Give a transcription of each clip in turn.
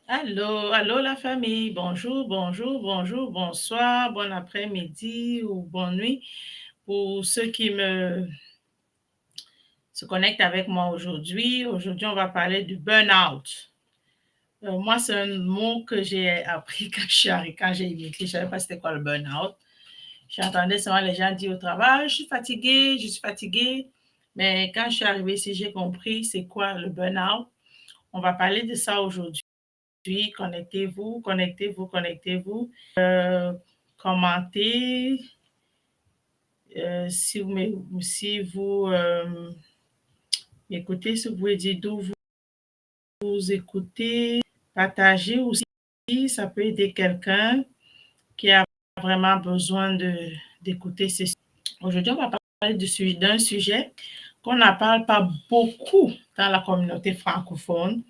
Allô, allô la famille. Bonjour, bonjour, bonjour, bonsoir, bon après-midi ou bonne nuit pour ceux qui se connectent avec moi aujourd'hui. Aujourd'hui, on va parler du burn-out. Moi, c'est un mot que j'ai appris quand j'ai immigré. Je ne savais pas c'était quoi le burn-out. J'entendais souvent les gens dire au travail, je suis fatiguée, je suis fatiguée. Mais quand je suis arrivée ici, j'ai compris c'est quoi le burn-out. On va parler de ça aujourd'hui. Connectez-vous, connectez-vous, connectez-vous. Commentez. Si vous m'écoutez, si vous pouvez dire d'où vous écoutez, partagez aussi. Ça peut aider quelqu'un qui a vraiment besoin d'écouter ceci. Aujourd'hui, on va parler d'un sujet qu'on n'en parle pas beaucoup dans la communauté francophone.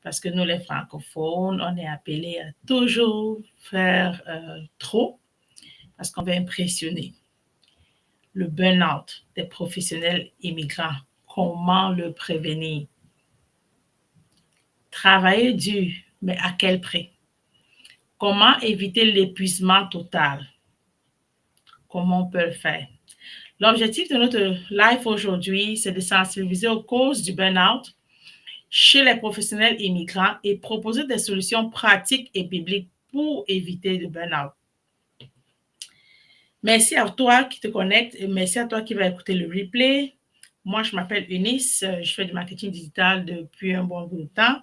Parce que nous, les francophones, on est appelés à toujours faire trop parce qu'on veut impressionner. Le burn-out des professionnels immigrants, comment le prévenir? Travailler dur, mais à quel prix? Comment éviter l'épuisement total? Comment on peut le faire? L'objectif de notre live aujourd'hui, c'est de sensibiliser aux causes du burn-out chez les professionnels immigrants et proposer des solutions pratiques et bibliques pour éviter le burn-out. Merci à toi qui te connecte et merci à toi qui va écouter le replay. Moi, je m'appelle Eunice, je fais du marketing digital depuis un bon bout de temps.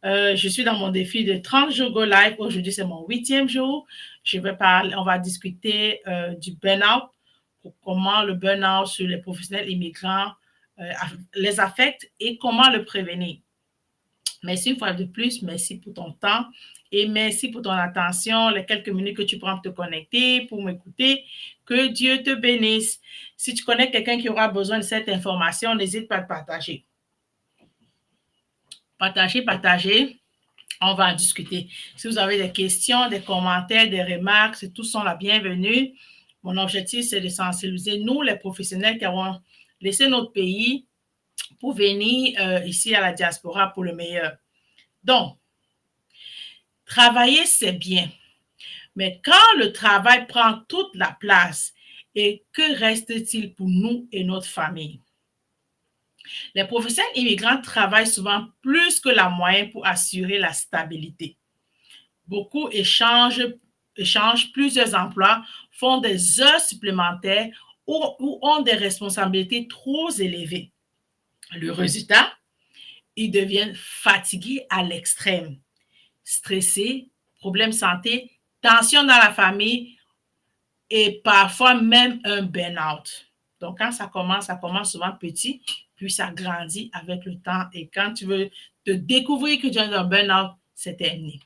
Je suis dans mon défi de 30 jours Go Live. Aujourd'hui, c'est mon 8e jour. On va discuter du burn-out, comment le burn-out sur les professionnels immigrants les affecte et comment le prévenir. Merci une fois de plus, merci pour ton temps et merci pour ton attention, les quelques minutes que tu prends pour te connecter, pour m'écouter. Que Dieu te bénisse. Si tu connais quelqu'un qui aura besoin de cette information, n'hésite pas à partager. Partagez. On va en discuter. Si vous avez des questions, des commentaires, des remarques, tous sont la bienvenue. Mon objectif, c'est de sensibiliser nous, les professionnels qui avons laissé notre pays pour venir ici à la diaspora pour le meilleur. Donc, travailler, c'est bien. Mais quand le travail prend toute la place, et que reste-t-il pour nous et notre famille? Les professionnels immigrants travaillent souvent plus que la moyenne pour assurer la stabilité. Beaucoup échangent plusieurs emplois, font des heures supplémentaires ou ont des responsabilités trop élevées. Le résultat, ils deviennent fatigués à l'extrême, stressés, problèmes de santé, tension dans la famille et parfois même un burn-out. Donc, quand ça commence souvent petit, puis ça grandit avec le temps. Et quand tu veux te découvrir que tu as un burn-out, c'est terminé.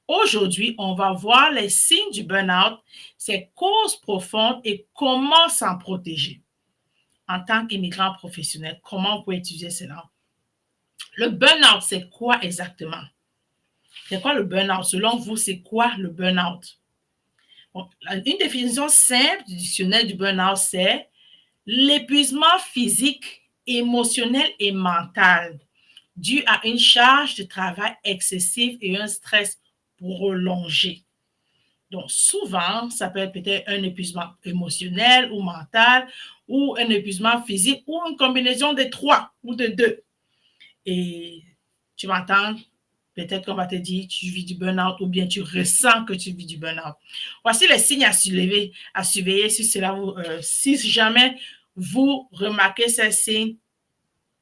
Aujourd'hui, on va voir les signes du burn-out, ses causes profondes et comment s'en protéger. En tant qu'immigrant professionnel, comment on peut utiliser cela? Le burn-out, c'est quoi exactement? C'est quoi le burn-out? Selon vous, c'est quoi le burn-out? Bon, une définition simple du dictionnaire du burn-out, c'est l'épuisement physique, émotionnel et mental dû à une charge de travail excessive et un stress prolongé. Donc, souvent, ça peut être peut-être un épuisement émotionnel ou mental ou un épuisement physique ou une combinaison des trois ou de deux. Et tu m'entends? Peut-être qu'on va te dire tu vis du burn-out ou bien tu ressens que tu vis du burn-out. Voici les signes à surveiller si jamais vous remarquez ces signes,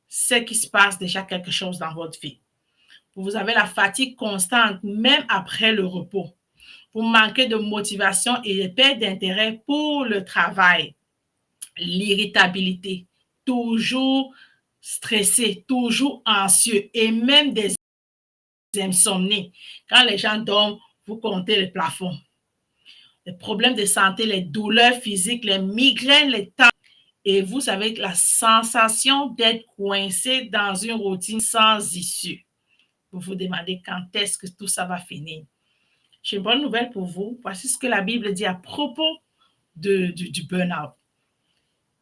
c'est qu'il se passe déjà quelque chose dans votre vie. Vous avez la fatigue constante, même après le repos. Vous manquez de motivation et de perte d'intérêt pour le travail. L'irritabilité, toujours stressé, toujours anxieux et même des insomnies. Quand les gens dorment, vous comptez les plafonds. Les problèmes de santé, les douleurs physiques, les migraines, les temps. Et vous avez la sensation d'être coincé dans une routine sans issue. Vous vous demandez quand est-ce que tout ça va finir. J'ai une bonne nouvelle pour vous. Voici ce que la Bible dit à propos du burn-out.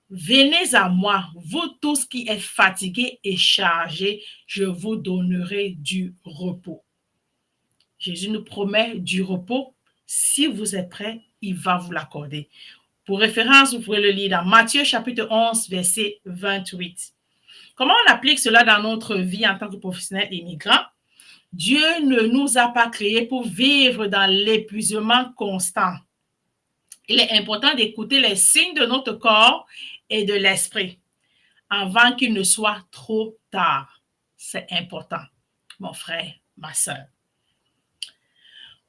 Venez à moi, vous tous qui êtes fatigués et chargés, je vous donnerai du repos. Jésus nous promet du repos. Si vous êtes prêts, il va vous l'accorder. Pour référence, vous pouvez le lire dans Matthieu chapitre 11, verset 28. Comment on applique cela dans notre vie en tant que professionnel immigrant? Dieu ne nous a pas créés pour vivre dans l'épuisement constant. Il est important d'écouter les signes de notre corps et de l'esprit avant qu'il ne soit trop tard. C'est important, mon frère, ma soeur.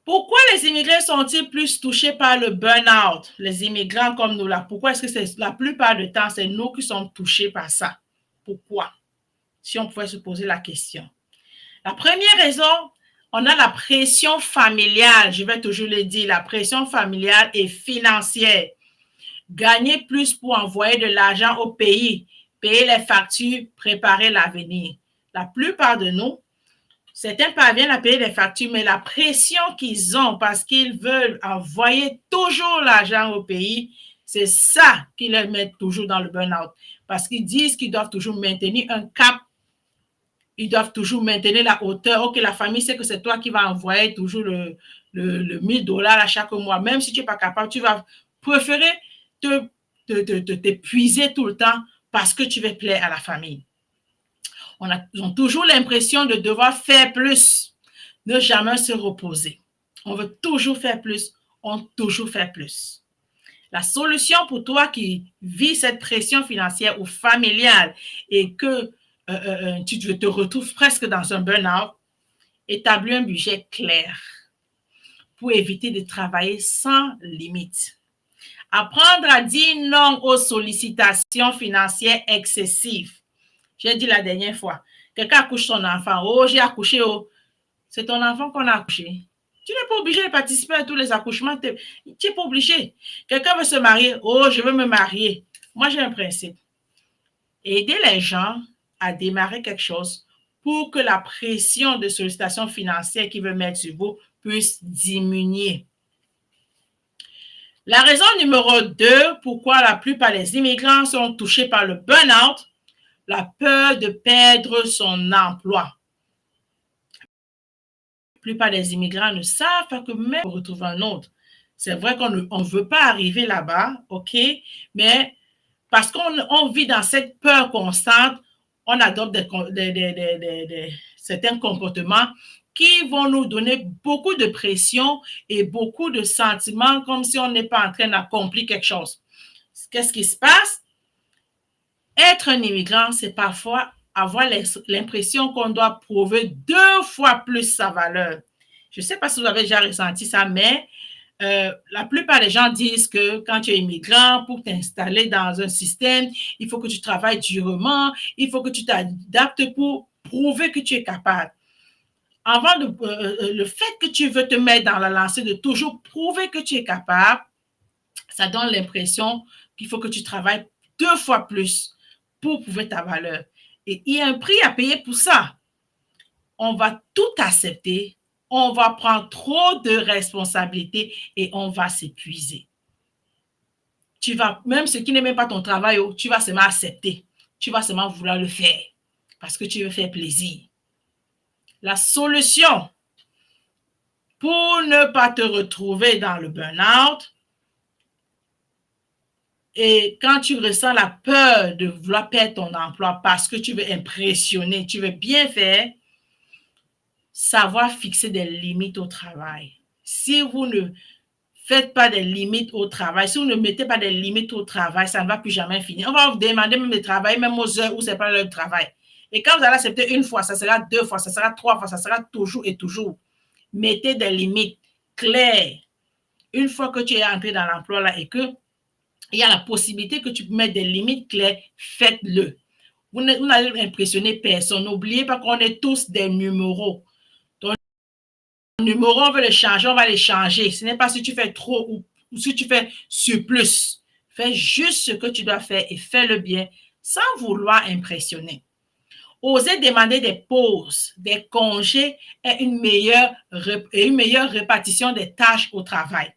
Pourquoi les immigrés sont-ils plus touchés par le burn-out? Les immigrants comme nous là, pourquoi est-ce que c'est la plupart du temps, c'est nous qui sommes touchés par ça? Pourquoi? Si on pouvait se poser la question. La première raison, on a la pression familiale, je vais toujours le dire, la pression familiale et financière. Gagner plus pour envoyer de l'argent au pays, payer les factures, préparer l'avenir. La plupart de nous, certains parviennent à payer les factures, mais la pression qu'ils ont parce qu'ils veulent envoyer toujours l'argent au pays, c'est ça qui les met toujours dans le burn-out. Parce qu'ils disent qu'ils doivent toujours maintenir un cap, ils doivent toujours maintenir la hauteur. Ok, la famille sait que c'est toi qui vas envoyer toujours le $1000 à chaque mois. Même si tu n'es pas capable, tu vas préférer t'épuiser tout le temps parce que tu veux plaire à la famille. Ils ont toujours l'impression de devoir faire plus, ne jamais se reposer. On veut toujours faire plus, on veut toujours faire plus. La solution pour toi qui vis cette pression financière ou familiale et que tu te retrouves presque dans un burn-out, établis un budget clair pour éviter de travailler sans limite. Apprendre à dire non aux sollicitations financières excessives. J'ai dit la dernière fois, quelqu'un accouche son enfant. Oh, j'ai accouché. Oh, c'est ton enfant qu'on a accouché. Tu n'es pas obligé de participer à tous les accouchements. Tu n'es pas obligé. Quelqu'un veut se marier. Oh, je veux me marier. Moi, j'ai un principe. Aider les gens à démarrer quelque chose pour que la pression de sollicitation financière qu'ils veulent mettre sur vous puisse diminuer. La raison numéro 2, pourquoi la plupart des immigrants sont touchés par le burn-out, la peur de perdre son emploi. La plupart des immigrants ne savent pas que même pour retrouver un autre. C'est vrai qu'on ne veut pas arriver là-bas, ok, mais parce qu'on vit dans cette peur constante, on adopte certains comportements qui vont nous donner beaucoup de pression et beaucoup de sentiments comme si on n'est pas en train d'accomplir quelque chose. Qu'est-ce qui se passe? Être un immigrant, c'est parfois avoir l'impression qu'on doit prouver 2 fois plus sa valeur. Je ne sais pas si vous avez déjà ressenti ça, mais la plupart des gens disent que quand tu es immigrant, pour t'installer dans un système, il faut que tu travailles durement, il faut que tu t'adaptes pour prouver que tu es capable. Le fait que tu veux te mettre dans la lancée de toujours prouver que tu es capable, ça donne l'impression qu'il faut que tu travailles 2 fois plus pour prouver ta valeur. Et il y a un prix à payer pour ça. On va tout accepter, on va prendre trop de responsabilités et on va s'épuiser. Même ce qui n'est même pas ton travail, tu vas seulement accepter. Tu vas seulement vouloir le faire parce que tu veux faire plaisir. La solution pour ne pas te retrouver dans le burn-out, et quand tu ressens la peur de vouloir perdre ton emploi parce que tu veux impressionner, tu veux bien faire, savoir fixer des limites au travail. Si vous ne faites pas des limites au travail, si vous ne mettez pas des limites au travail, ça ne va plus jamais finir. On va vous demander même de travailler, même aux heures où ce n'est pas le travail. Et quand vous allez accepter 1 fois, ça sera 2 fois, ça sera 3 fois, ça sera toujours et toujours. Mettez des limites claires. Une fois que tu es entré dans l'emploi là et que il y a la possibilité que tu mettes des limites claires, faites-le. Vous n'allez impressionner personne. N'oubliez pas qu'on est tous des numéros. Ton numéro, on veut le changer, on va le changer. Ce n'est pas si tu fais trop ou si tu fais surplus. Fais juste ce que tu dois faire et fais-le bien sans vouloir impressionner. Oser demander des pauses, des congés et une meilleure répartition des tâches au travail.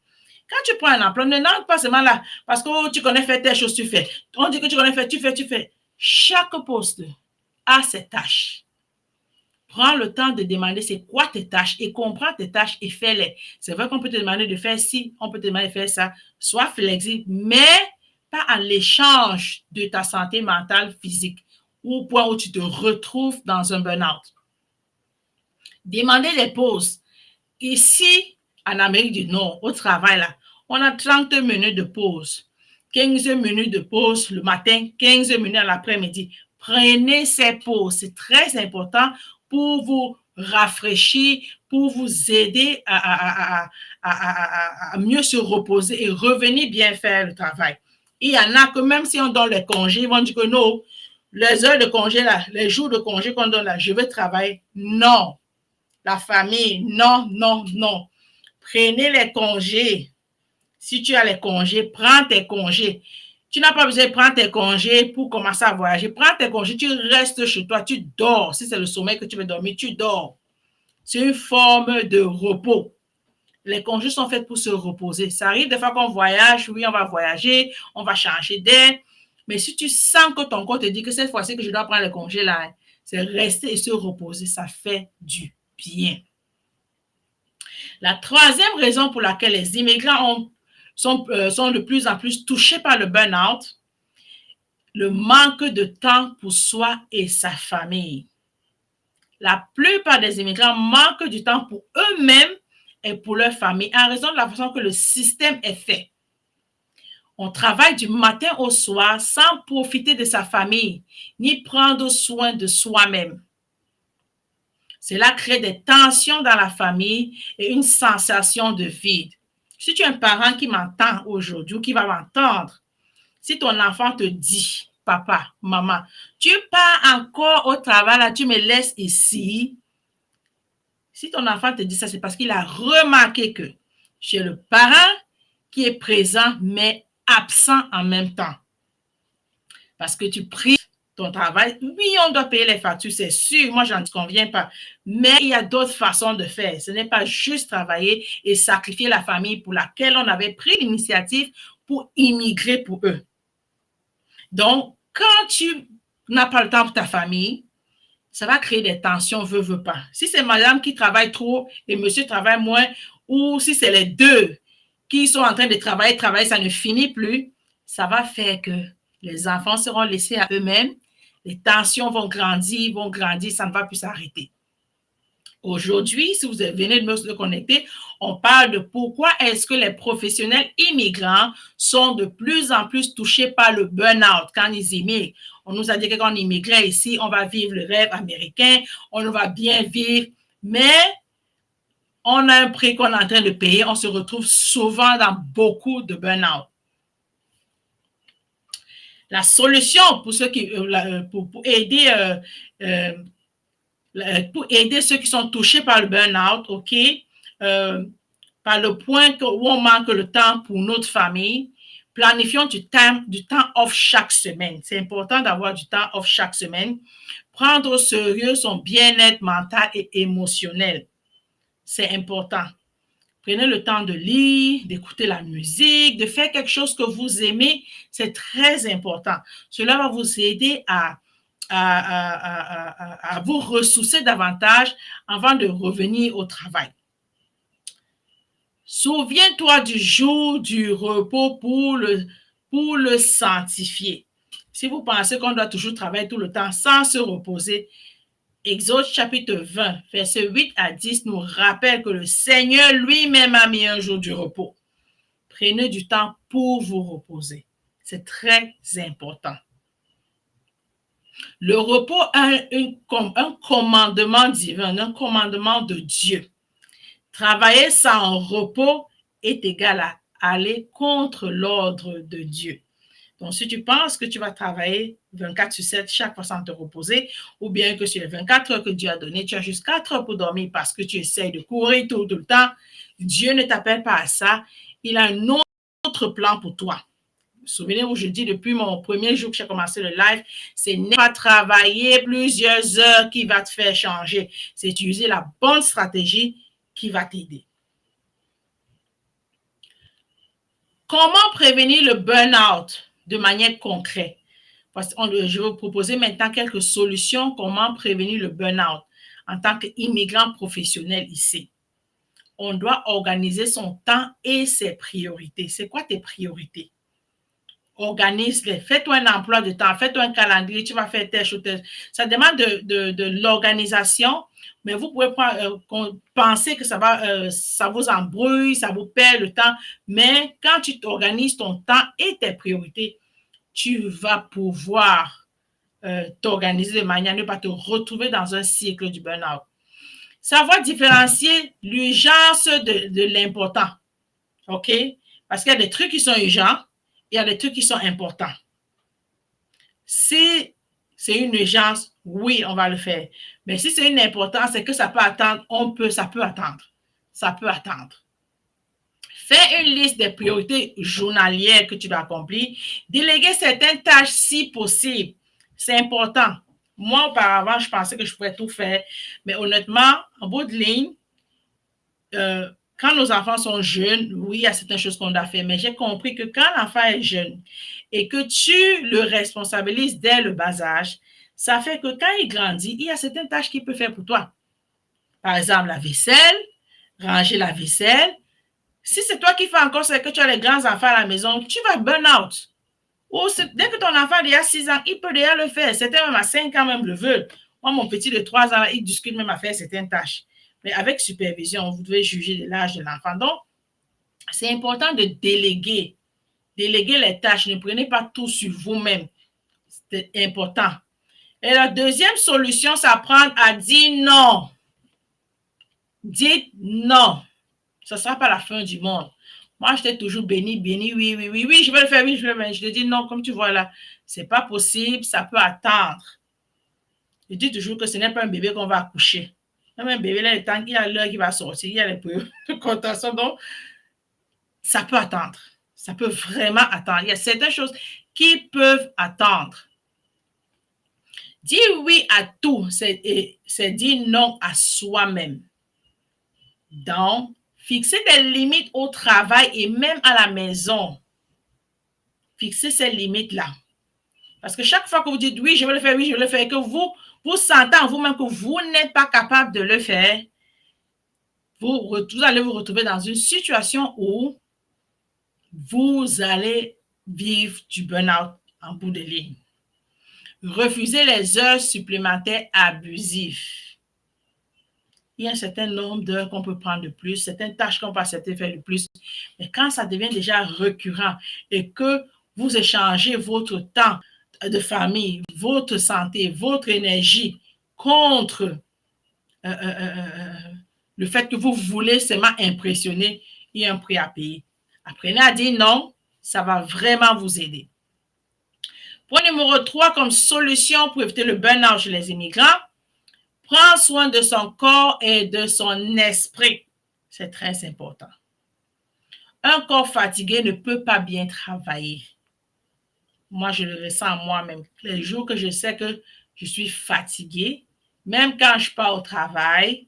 Quand tu prends un emploi, ne n'entre pas seulement là parce que tu connais faire telle chose, tu fais. On dit que tu connais faire, tu fais. Chaque poste a ses tâches. prends le temps de demander c'est quoi tes tâches et comprends tes tâches et fais-les. C'est vrai qu'on peut te demander de faire ci, on peut te demander de faire ça. Sois flexible, mais pas à l'échange de ta santé mentale, physique, au point où tu te retrouves dans un burn-out. Demandez des pauses. Ici, en Amérique du Nord, au travail, là, on a 30 minutes de pause. 15 minutes de pause le matin, 15 minutes à l'après-midi. Prenez ces pauses. C'est très important pour vous rafraîchir, pour vous aider à mieux se reposer et revenir bien faire le travail. Il y en a que même si on donne les congés, ils vont dire que non, les heures de congé, là, les jours de congé qu'on donne là, je vais travailler. Non. La famille, non, non, non. Prenez les congés. Si tu as les congés, prends tes congés. Tu n'as pas besoin de prendre tes congés pour commencer à voyager. Prends tes congés, tu restes chez toi, tu dors. Si c'est le sommeil que tu veux dormir, tu dors. C'est une forme de repos. Les congés sont faits pour se reposer. Ça arrive des fois qu'on voyage, oui, on va voyager, on va changer d'air. Mais si tu sens que ton corps te dit que cette fois-ci que je dois prendre les congés là, c'est rester et se reposer. Ça fait du bien. La troisième raison pour laquelle les immigrants sont de plus en plus touchés par le burn-out, le manque de temps pour soi et sa famille. La plupart des immigrants manquent du temps pour eux-mêmes et pour leur famille en raison de la façon que le système est fait. On travaille du matin au soir sans profiter de sa famille ni prendre soin de soi-même. Cela crée des tensions dans la famille et une sensation de vide. Si tu es un parent qui m'entend aujourd'hui ou qui va m'entendre, si ton enfant te dit, papa, maman, tu pars encore au travail, là, tu me laisses ici. Si ton enfant te dit ça, c'est parce qu'il a remarqué que tu es le parent qui est présent, mais absent en même temps. Parce que tu prives ton travail. Oui, on doit payer les factures, c'est sûr. Moi, je n'en conviens pas. Mais il y a d'autres façons de faire. Ce n'est pas juste travailler et sacrifier la famille pour laquelle on avait pris l'initiative pour immigrer pour eux. Donc, quand tu n'as pas le temps pour ta famille, ça va créer des tensions, veut pas. Si c'est madame qui travaille trop et monsieur travaille moins, ou si c'est les deux qui sont en train de travailler, ça ne finit plus, ça va faire que les enfants seront laissés à eux-mêmes, les tensions vont grandir, ça ne va plus s'arrêter. Aujourd'hui, si vous venez de me connecter, on parle de pourquoi est-ce que les professionnels immigrants sont de plus en plus touchés par le burn-out quand ils immigrent. On nous a dit que quand on immigrait ici, on va vivre le rêve américain, on va bien vivre, mais on a un prix qu'on est en train de payer, on se retrouve souvent dans beaucoup de burn-out. La solution pour ceux qui, pour aider ceux qui sont touchés par le burn-out, OK, par le point où on manque le temps pour notre famille, planifions du temps off chaque semaine. C'est important d'avoir du temps off chaque semaine. Prendre au sérieux son bien-être mental et émotionnel. C'est important. Prenez le temps de lire, d'écouter la musique, de faire quelque chose que vous aimez. C'est très important. Cela va vous aider à vous ressourcer davantage avant de revenir au travail. Souviens-toi du jour du repos pour le sanctifier. Si vous pensez qu'on doit toujours travailler tout le temps sans se reposer, Exode chapitre 20, versets 8 à 10 nous rappelle que le Seigneur lui-même a mis un jour du repos. Prenez du temps pour vous reposer. C'est très important. Le repos a un commandement divin, un commandement de Dieu. Travailler sans repos est égal à aller contre l'ordre de Dieu. Donc, si tu penses que tu vas travailler 24/7 chaque fois sans te reposer, ou bien que sur les 24 heures que Dieu a données, tu as juste 4 heures pour dormir parce que tu essaies de courir tout le temps, Dieu ne t'appelle pas à ça. Il a un autre plan pour toi. Souvenez-vous, je dis depuis mon premier jour que j'ai commencé le live, c'est ne pas travailler plusieurs heures qui va te faire changer. C'est utiliser la bonne stratégie qui va t'aider. Comment prévenir le burn-out de manière concrète? Je vais vous proposer maintenant quelques solutions comment prévenir le burn-out. en tant qu'immigrant professionnel ici. On doit organiser son temps et ses priorités. C'est quoi tes priorités? Organise-les. Fais-toi un emploi de temps, fais-toi un calendrier, tu vas faire telle chose. Ça demande de l'organisation, mais vous pouvez penser que ça vous embrouille, ça vous perd le temps, mais quand tu t'organises ton temps et tes priorités, tu vas pouvoir t'organiser de manière à ne pas te retrouver dans un cycle du burn-out. Savoir différencier l'urgence de l'important, OK? Parce qu'il y a des trucs qui sont urgents, il y a des trucs qui sont importants. Si c'est une urgence, oui, on va le faire. Mais si c'est une importance, c'est que ça peut attendre, ça peut attendre. Ça peut attendre. Fais une liste des priorités journalières que tu dois accomplir. Déléguer certaines tâches si possible. C'est important. Moi, auparavant, je pensais que je pouvais tout faire. Mais honnêtement, en bout de ligne, quand nos enfants sont jeunes, oui, il y a certaines choses qu'on doit faire. Mais j'ai compris que quand l'enfant est jeune et que tu le responsabilises dès le bas âge, ça fait que quand il grandit, il y a certaines tâches qu'il peut faire pour toi. Par exemple, la vaisselle, ranger la vaisselle. Si c'est toi qui fais encore ça et que tu as les grands enfants à la maison, tu vas burn out. Ou dès que ton enfant a 6 ans, il peut déjà le faire. Certains même à 5 ans même le veulent. Moi, mon petit de 3 ans, il discute même à faire certaines tâches. Mais avec supervision, vous devez juger de l'âge de l'enfant. Donc, c'est important de déléguer. Déléguer les tâches. Ne prenez pas tout sur vous-même. C'est important. Et la deuxième solution, c'est apprendre à dire non. Dites non. Ce ne sera pas la fin du monde. Moi, j'étais toujours béni, oui, je vais le faire, oui, je vais le faire. Je te dis non, comme tu vois là, ce n'est pas possible, ça peut attendre. Je dis toujours que ce n'est pas un bébé qu'on va accoucher. Même un bébé, là, le temps qu'il y a l'heure qui va sortir, il y a les périodes de contention, donc ça peut attendre. Ça peut vraiment attendre. Il y a certaines choses qui peuvent attendre. Dire oui à tout, c'est dire non à soi-même. Donc, fixer des limites au travail et même à la maison. Fixer ces limites-là. Parce que chaque fois que vous dites oui, je vais le faire, oui, je vais le faire, et que vous sentez en vous-même que vous n'êtes pas capable de le faire, vous allez vous retrouver dans une situation où vous allez vivre du burn-out en bout de ligne. Refusez les heures supplémentaires abusives. Il y a un certain nombre d'heures qu'on peut prendre de plus, certaines tâches qu'on peut accepter de faire de plus. Mais quand ça devient déjà récurrent et que vous échangez votre temps de famille, votre santé, votre énergie contre le fait que vous voulez seulement impressionner, il y a un prix à payer. Apprenez à dire non, ça va vraiment vous aider. Point numéro 3, comme solution pour éviter le burn-out chez les immigrants, prendre soin de son corps et de son esprit. C'est très important. Un corps fatigué ne peut pas bien travailler. Moi, je le ressens moi-même. Les jours que je sais que je suis fatiguée, même quand je pars au travail,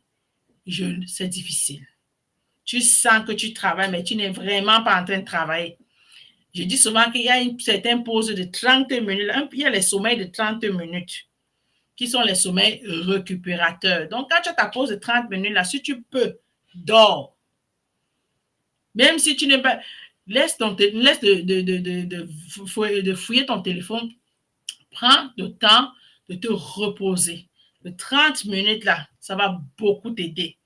c'est difficile. Tu sens que tu travailles, mais tu n'es vraiment pas en train de travailler. Je dis souvent qu'il y a une certaine pause de 30 minutes. Il y a les sommeils de 30 minutes qui sont les sommeils récupérateurs. Donc, quand tu as ta pause de 30 minutes, là, si tu peux, dors. Même si tu n'es pas... Laisse de fouiller ton téléphone. Prends le temps de te reposer. De 30 minutes, là, ça va beaucoup t'aider.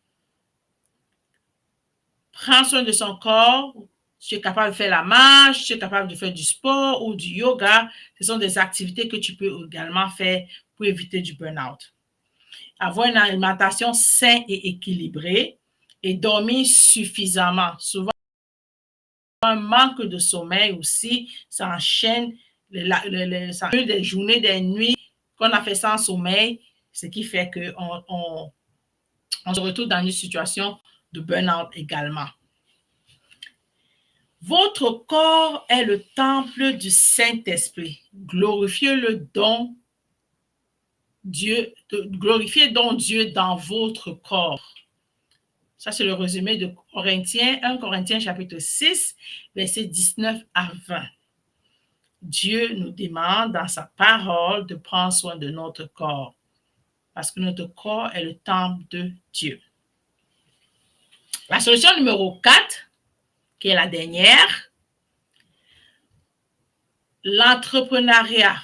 Prends soin de son corps. Si tu es capable de faire la marche, si tu es capable de faire du sport ou du yoga, ce sont des activités que tu peux également faire pour éviter du burn-out. Avoir une alimentation saine et équilibrée et dormir suffisamment. Souvent, un manque de sommeil aussi, ça enchaîne des journées, des nuits qu'on a fait sans sommeil, ce qui fait qu'on se retrouve dans une situation de burn-out également. Votre corps est le temple du Saint-Esprit. Glorifiez donc Dieu dans votre corps. Ça, c'est le résumé de 1 Corinthiens chapitre 6, versets 19 à 20. Dieu nous demande dans sa parole de prendre soin de notre corps. parce que notre corps est le temple de Dieu. La solution numéro 4, qui est la dernière, l'entrepreneuriat.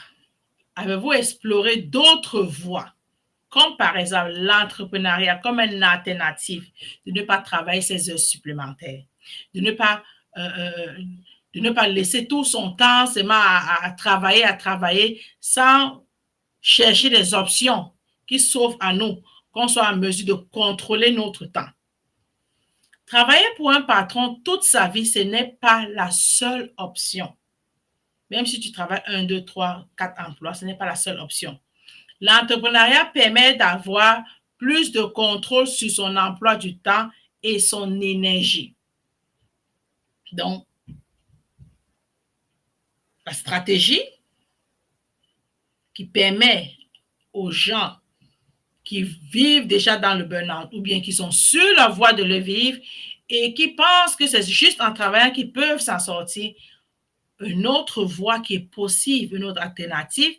Avez-vous exploré d'autres voies, comme par exemple l'entrepreneuriat comme une alternative, de ne pas travailler ses heures supplémentaires, de ne pas laisser tout son temps seulement à travailler sans chercher des options qui s'offrent à nous, qu'on soit en mesure de contrôler notre temps. Travailler pour un patron toute sa vie, ce n'est pas la seule option. Même si tu travailles 1, 2, 3, 4 emplois, ce n'est pas la seule option. L'entrepreneuriat permet d'avoir plus de contrôle sur son emploi du temps et son énergie. Donc, la stratégie qui permet aux gens qui vivent déjà dans le burn-out ou bien qui sont sur la voie de le vivre et qui pensent que c'est juste en travaillant qu'ils peuvent s'en sortir, une autre voie qui est possible, une autre alternative,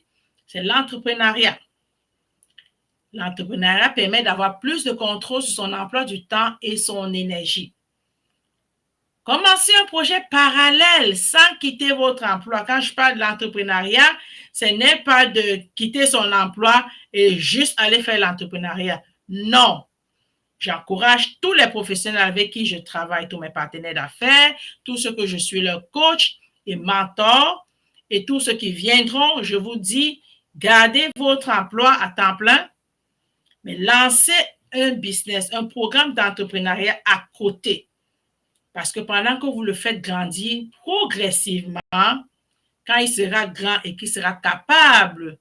c'est l'entrepreneuriat. L'entrepreneuriat permet d'avoir plus de contrôle sur son emploi du temps et son énergie. Commencez un projet parallèle sans quitter votre emploi. Quand je parle de l'entrepreneuriat, ce n'est pas de quitter son emploi et juste aller faire l'entrepreneuriat. Non. J'encourage tous les professionnels avec qui je travaille, tous mes partenaires d'affaires, tous ceux que je suis leur coach et mentor et tous ceux qui viendront, je vous dis, gardez votre emploi à temps plein, mais lancez un business, un programme d'entrepreneuriat à côté. Parce que pendant que vous le faites grandir progressivement, quand il sera grand et qu'il sera capable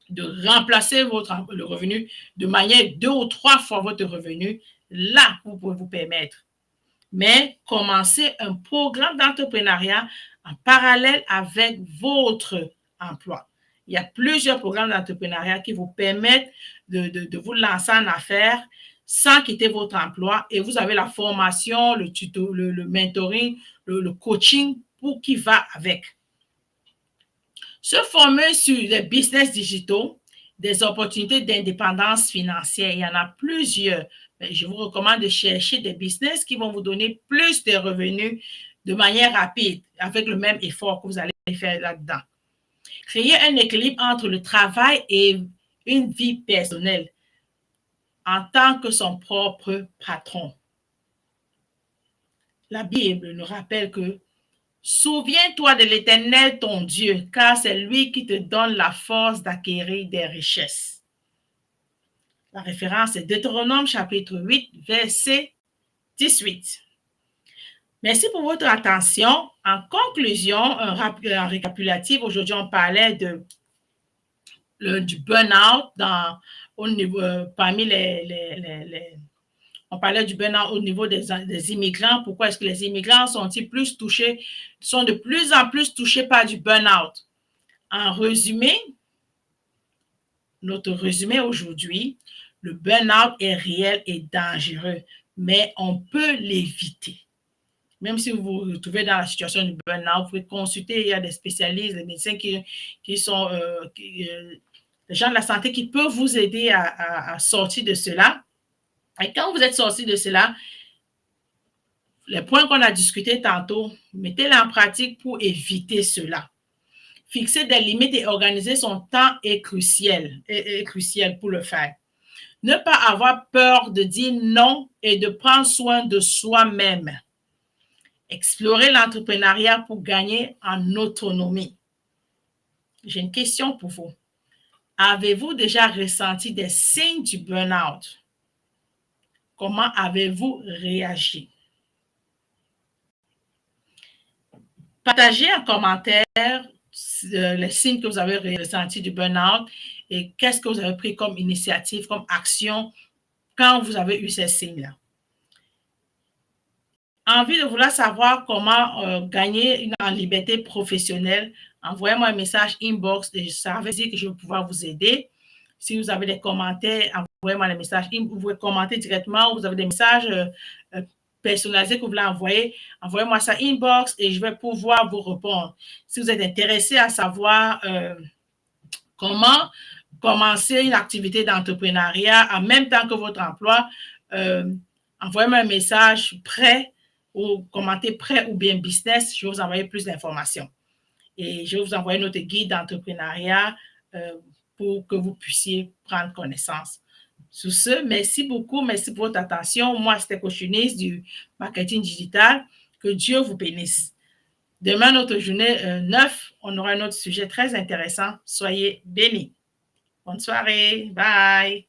de remplacer le revenu de manière 2 ou 3 fois votre revenu, là, vous pouvez vous permettre. Mais commencez un programme d'entrepreneuriat en parallèle avec votre emploi. Il y a plusieurs programmes d'entrepreneuriat qui vous permettent de vous lancer en affaires sans quitter votre emploi et vous avez la formation, le tuto, le mentoring, le coaching pour qui va avec. Se former sur les business digitaux, des opportunités d'indépendance financière, il y en a plusieurs. Je vous recommande de chercher des business qui vont vous donner plus de revenus de manière rapide, avec le même effort que vous allez faire là-dedans. Créer un équilibre entre le travail et une vie personnelle en tant que son propre patron. La Bible nous rappelle que souviens-toi de l'Éternel, ton Dieu, car c'est lui qui te donne la force d'acquérir des richesses. La référence est Deutéronome chapitre 8, verset 18. Merci pour votre attention. En conclusion, un récapitulatif, aujourd'hui on parlait du burn-out parmi on parlait du burn-out au niveau des immigrants. Pourquoi est-ce que les immigrants sont-ils plus touchés, sont de plus en plus touchés par du burn-out? En résumé, notre résumé aujourd'hui, le burn-out est réel et dangereux, mais on peut l'éviter. Même si vous vous retrouvez dans la situation du burn-out, vous pouvez consulter, il y a des spécialistes, des médecins qui sont les gens de la santé qui peuvent vous aider à sortir de cela. Et quand vous êtes sorti de cela, les points qu'on a discutés tantôt, mettez-les en pratique pour éviter cela. Fixer des limites et organiser son temps est crucial pour le faire. Ne pas avoir peur de dire non et de prendre soin de soi-même. Explorer l'entrepreneuriat pour gagner en autonomie. J'ai une question pour vous. Avez-vous déjà ressenti des signes du burn-out? Comment avez-vous réagi? Partagez en commentaire les signes que vous avez ressentis du burn-out et qu'est-ce que vous avez pris comme initiative, comme action quand vous avez eu ces signes-là. Envie de vouloir savoir comment gagner en liberté professionnelle, envoyez-moi un message inbox et ça veut dire que je vais pouvoir vous aider. Si vous avez des commentaires, envoyez-moi les messages. Vous pouvez commenter directement. Vous avez des messages personnalisés que vous voulez envoyer. Envoyez-moi ça inbox et je vais pouvoir vous répondre. Si vous êtes intéressé à savoir comment commencer une activité d'entrepreneuriat en même temps que votre emploi, envoyez-moi un message prêt ou commentez prêt ou bien business. Je vais vous envoyer plus d'informations. Et je vais vous envoyer notre guide d'entrepreneuriat pour que vous puissiez prendre connaissance. Sur ce, merci beaucoup. Merci pour votre attention. Moi, c'était Coach Eunice du marketing digital. Que Dieu vous bénisse. Demain, notre journée 9, on aura un autre sujet très intéressant. Soyez bénis. Bonne soirée. Bye.